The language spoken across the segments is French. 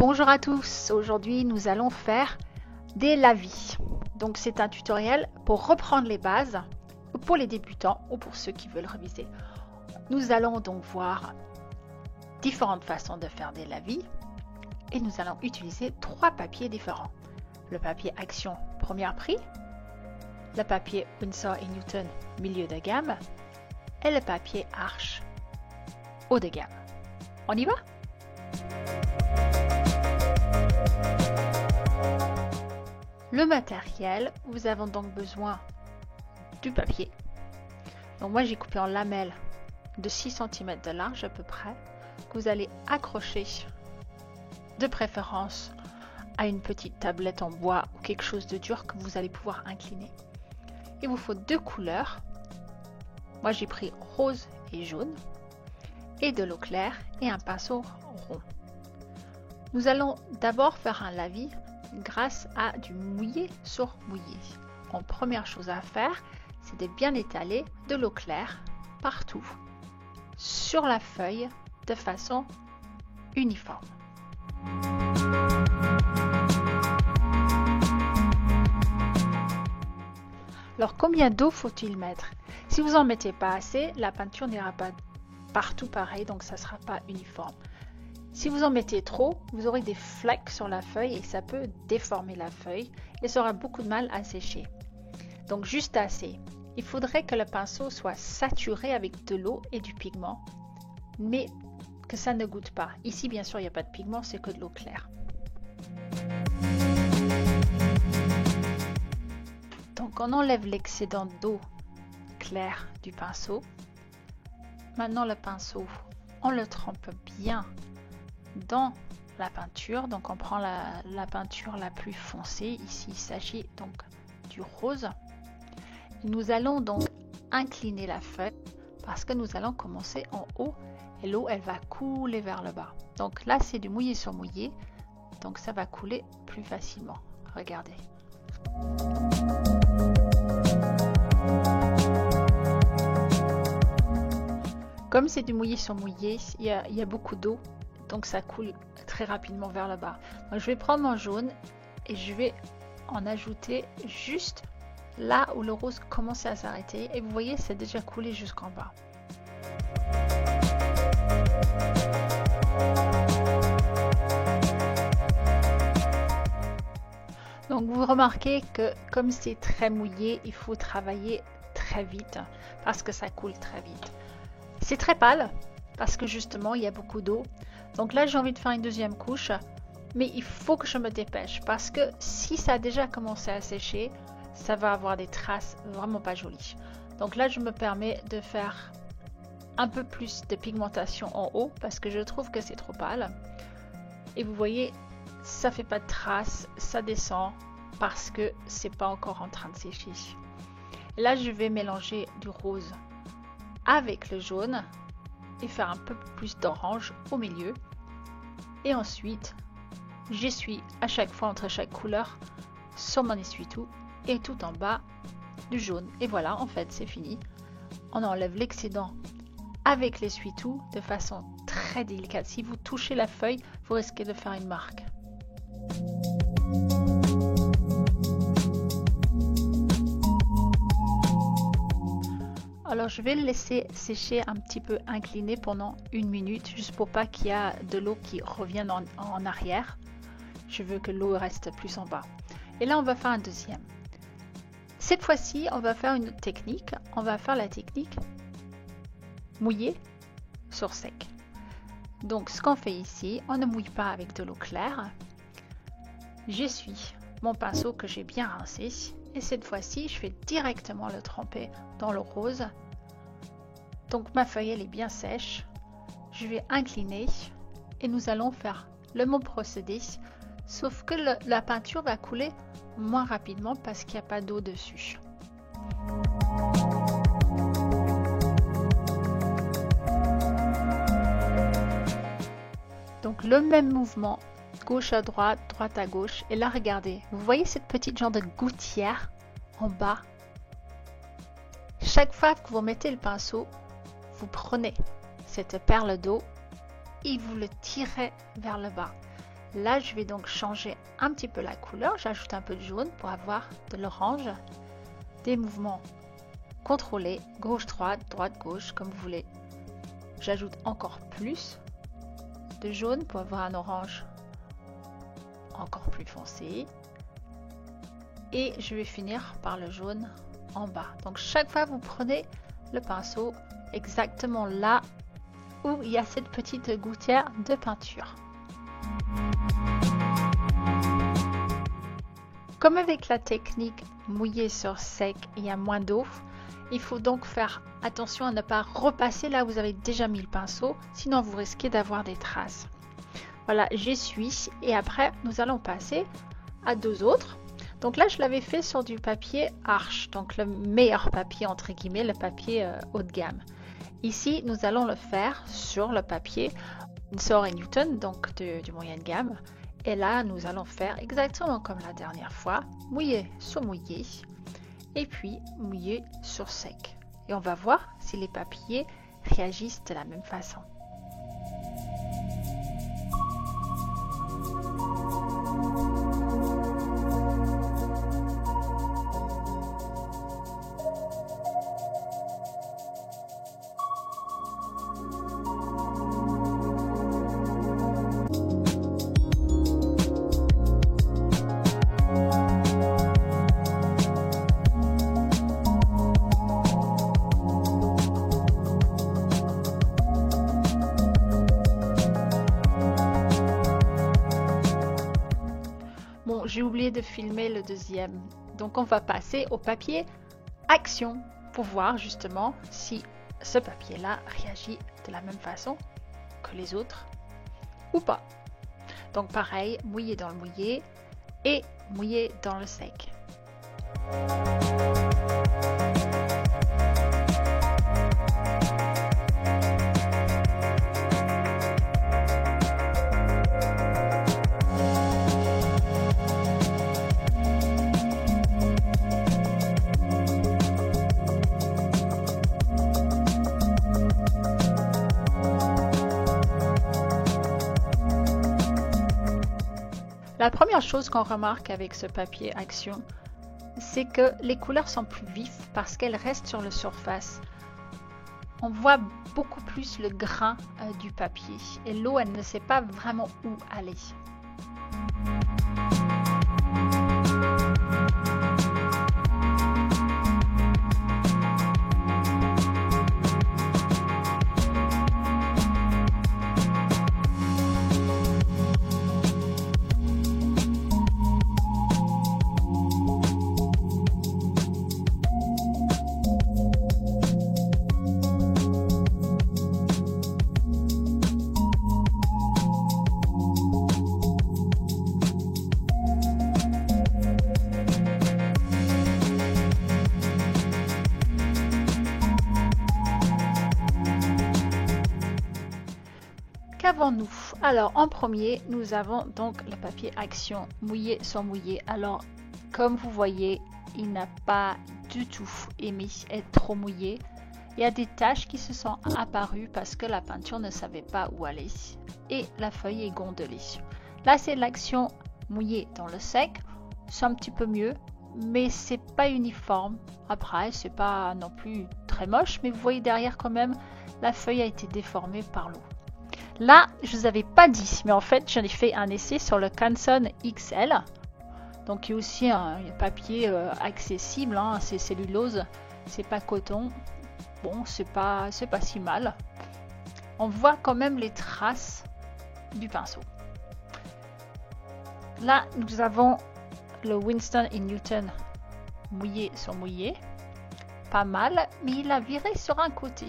Bonjour à tous, aujourd'hui nous allons faire des lavis. Donc c'est un tutoriel pour reprendre les bases pour les débutants ou pour ceux qui veulent réviser. Nous allons donc voir différentes façons de faire des lavis et nous allons utiliser 3 papiers différents. Le papier Action premier prix, le papier Winsor & Newton milieu de gamme et le papier Arches haut de gamme. On y va? Le matériel, vous avez donc besoin du papier. Donc moi j'ai coupé en lamelles de 6 cm de large à peu près, que vous allez accrocher de préférence à une petite tablette en bois ou quelque chose de dur que vous allez pouvoir incliner. Il vous faut 2 couleurs. Moi j'ai pris rose et jaune et de l'eau claire et un pinceau rond. Nous allons d'abord faire un lavis grâce à du mouillé sur mouillé. En première chose à faire, c'est de bien étaler de l'eau claire partout sur la feuille de façon uniforme. Alors combien d'eau faut-il mettre? Si vous en mettez pas assez, la peinture n'ira pas partout pareil, donc ça ne sera pas uniforme. Si vous en mettez trop, vous aurez des flecs sur la feuille et ça peut déformer la feuille et ça aura beaucoup de mal à sécher. Donc juste assez. Il faudrait que le pinceau soit saturé avec de l'eau et du pigment, mais que ça ne goûte pas. Ici, bien sûr, il n'y a pas de pigment, c'est que de l'eau claire. Donc on enlève l'excédent d'eau claire du pinceau. Maintenant le pinceau, on le trempe bien dans la peinture. Donc on prend la peinture la plus foncée. Ici il s'agit donc du rose. Nous allons donc incliner la feuille parce que nous allons commencer en haut et l'eau elle va couler vers le bas. Donc là c'est du mouillé sur mouillé, donc ça va couler plus facilement. Regardez. Comme c'est du mouillé sur mouillé, il y a beaucoup d'eau, donc ça coule très rapidement vers le bas. Donc je vais prendre mon jaune et je vais en ajouter juste là où le rose commence à s'arrêter. Et vous voyez, c'est déjà coulé jusqu'en bas. Donc vous remarquez que comme c'est très mouillé, il faut travailler très vite parce que ça coule très vite. C'est très pâle parce que justement il y a beaucoup d'eau. Donc là j'ai envie de faire une deuxième couche, mais il faut que je me dépêche parce que si ça a déjà commencé à sécher, ça va avoir des traces vraiment pas jolies. Donc là je me permets de faire un peu plus de pigmentation en haut parce que je trouve que c'est trop pâle. Et vous voyez, ça fait pas de traces, ça descend parce que c'est pas encore en train de sécher. Et là je vais mélanger du rose avec le jaune et faire un peu plus d'orange au milieu. Et ensuite, j'essuie à chaque fois entre chaque couleur sur mon essuie-tout et tout en bas du jaune. Et voilà, en fait, c'est fini. On enlève l'excédent avec l'essuie-tout de façon très délicate. Si vous touchez la feuille, vous risquez de faire une marque. Alors je vais le laisser sécher un petit peu incliné pendant 1 minute, juste pour pas qu'il y ait de l'eau qui revienne en arrière. Je veux que l'eau reste plus en bas. Et là on va faire un deuxième. Cette fois-ci on va faire une autre technique. On va faire la technique mouillé sur sec. Donc ce qu'on fait ici, on ne mouille pas avec de l'eau claire. J'essuie mon pinceau que j'ai bien rincé. Et cette fois-ci, je vais directement le tremper dans le rose. Donc ma feuille elle est bien sèche. Je vais incliner et nous allons faire le même procédé. Sauf que la peinture va couler moins rapidement parce qu'il n'y a pas d'eau dessus. Donc le même mouvement. Gauche à droite, droite à gauche. Et là, regardez, vous voyez cette petite genre de gouttière en bas? Chaque fois que vous mettez le pinceau, vous prenez cette perle d'eau et vous le tirez vers le bas. Là, je vais donc changer un petit peu la couleur. J'ajoute un peu de jaune pour avoir de l'orange. Des mouvements contrôlés, gauche-droite, droite-gauche, comme vous voulez. J'ajoute encore plus de jaune pour avoir un orange encore plus foncé. Et je vais finir par le jaune en bas. Donc chaque fois, vous prenez le pinceau exactement là où il y a cette petite gouttière de peinture. Comme avec la technique mouillé sur sec, il y a moins d'eau, il faut donc faire attention à ne pas repasser là où vous avez déjà mis le pinceau, sinon vous risquez d'avoir des traces. Voilà, j'essuie et après nous allons passer à deux autres. Donc là, je l'avais fait sur du papier Arches, donc le meilleur papier entre guillemets, le papier haut de gamme. Ici, nous allons le faire sur le papier Winsor & Newton, donc du moyenne gamme. Et là, nous allons faire exactement comme la dernière fois, mouillé sur mouillé, et puis mouillé sur sec. Et on va voir si les papiers réagissent de la même façon. Bon, j'ai oublié de filmer le deuxième. Donc on va passer au papier Action pour voir justement si ce papier-là réagit de la même façon que les autres ou pas. Donc pareil, mouillé dans le mouillé et mouillé dans le sec. La première chose qu'on remarque avec ce papier Action, c'est que les couleurs sont plus vives parce qu'elles restent sur la surface. On voit beaucoup plus le grain du papier et l'eau, elle ne sait pas vraiment où aller. Qu'avons-nous? Alors en premier, nous avons donc le papier Action mouillé sur mouillé. Alors comme vous voyez, il n'a pas du tout aimé être trop mouillé. Il y a des taches qui se sont apparues parce que la peinture ne savait pas où aller et la feuille est gondolée. Là c'est l'Action mouillé dans le sec, c'est un petit peu mieux, mais c'est pas uniforme. Après c'est pas non plus très moche, mais vous voyez derrière quand même la feuille a été déformée par l'eau. Là, je ne vous avais pas dit, mais en fait, j'en ai fait un essai sur le Canson XL. Donc, il y a aussi un papier accessible, hein, c'est cellulose, c'est pas coton. Bon, c'est pas si mal. On voit quand même les traces du pinceau. Là, nous avons le Winsor & Newton mouillé sur mouillé. Pas mal, mais il a viré sur un côté.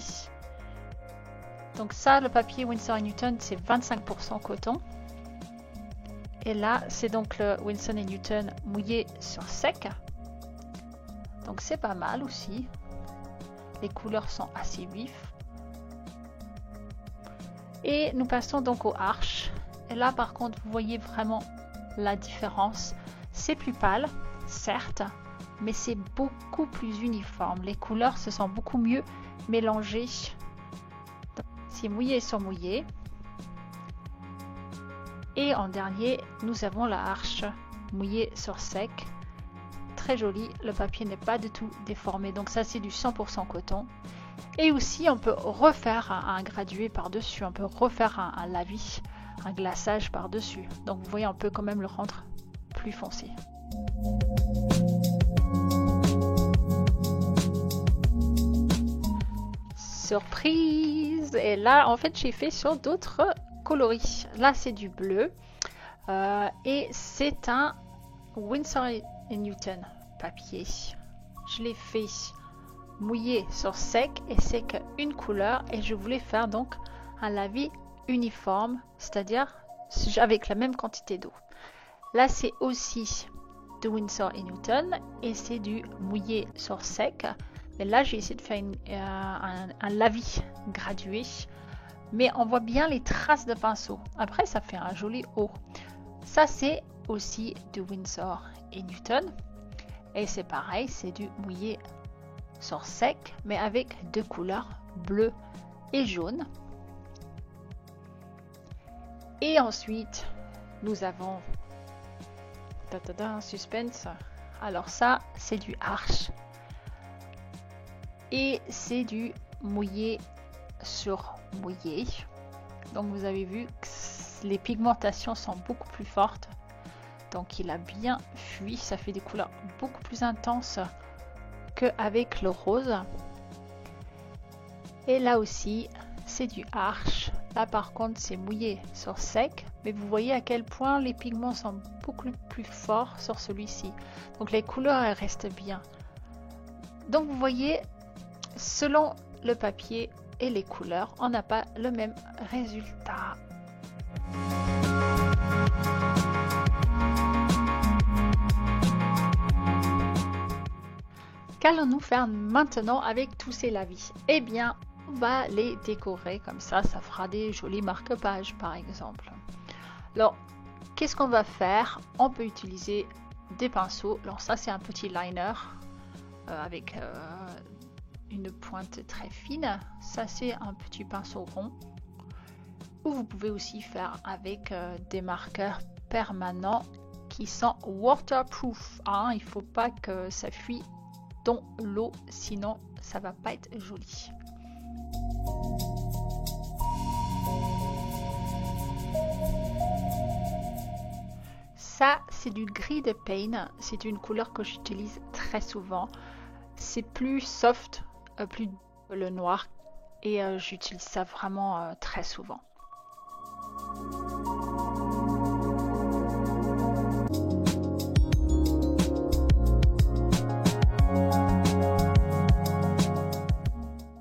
Donc ça, le papier Winsor & Newton, c'est 25% coton. Et là, c'est donc le Winsor & Newton mouillé sur sec. Donc c'est pas mal aussi. Les couleurs sont assez vives. Et nous passons donc aux Arches. Et là, par contre, vous voyez vraiment la différence. C'est plus pâle, certes, mais c'est beaucoup plus uniforme. Les couleurs se sont beaucoup mieux mélangées. C'est mouillé sur mouillé. Et en dernier, nous avons la arche mouillée sur sec. Très joli, le papier n'est pas du tout déformé, donc ça c'est du 100% coton. Et aussi on peut refaire un gradué par-dessus, on peut refaire un lavis, un glaçage par-dessus. Donc vous voyez, on peut quand même le rendre plus foncé. Surprise! Et là en fait j'ai fait sur d'autres coloris. Là c'est du bleu et c'est un Winsor & Newton papier. Je l'ai fait mouillé sur sec et c'est qu'une couleur et je voulais faire donc un lavis uniforme, c'est-à-dire avec la même quantité d'eau. Là c'est aussi de Winsor & Newton et c'est du mouillé sur sec, mais là j'ai essayé de faire un lavis gradué, mais on voit bien les traces de pinceau. Après ça fait un joli haut. Ça c'est aussi de Winsor & Newton et c'est pareil, c'est du mouillé sur sec mais avec deux couleurs, bleu et jaune. Et ensuite nous avons un suspense. Alors ça c'est du arche et c'est du mouillé sur mouillé. Donc vous avez vu que les pigmentations sont beaucoup plus fortes. Donc il a bien fui, ça fait des couleurs beaucoup plus intenses qu'avec le rose. Et là aussi c'est du arche. Là par contre c'est mouillé sur sec, mais vous voyez à quel point les pigments sont beaucoup plus forts sur celui-ci. Donc les couleurs elles restent bien. Donc vous voyez, selon le papier et les couleurs, on n'a pas le même résultat. Qu'allons-nous faire maintenant avec tous ces lavis? Eh bien, on va les décorer comme ça fera des jolis marque-pages par exemple. Alors, qu'est-ce qu'on va faire? On peut utiliser des pinceaux. Alors ça c'est un petit liner avec une pointe très fine. Ça c'est un petit pinceau rond. Ou vous pouvez aussi faire avec des marqueurs permanents qui sont waterproof. Il ne faut pas que ça fuit dans l'eau, sinon ça va pas être joli. Ça c'est du gris de Paint, c'est une couleur que j'utilise très souvent. C'est plus soft, plus le noir et j'utilise ça vraiment très souvent.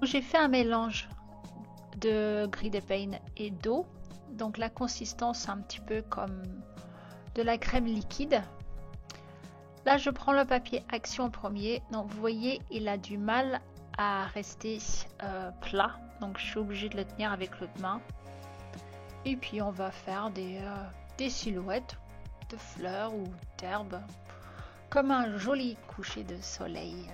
J'ai fait un mélange de gris de Paint et d'eau, donc la consistance un petit peu comme de la crème liquide. Là je prends le papier Action en premier, donc vous voyez il a du mal à rester plat, donc je suis obligée de le tenir avec l'autre main. Et puis on va faire des silhouettes de fleurs ou d'herbes, comme un joli coucher de soleil.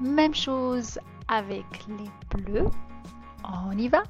Même chose avec les bleus. On y va.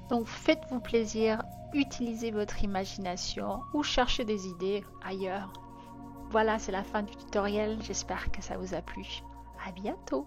Donc faites-vous plaisir, utilisez votre imagination ou cherchez des idées ailleurs. Voilà, c'est la fin du tutoriel. J'espère que ça vous a plu. À bientôt!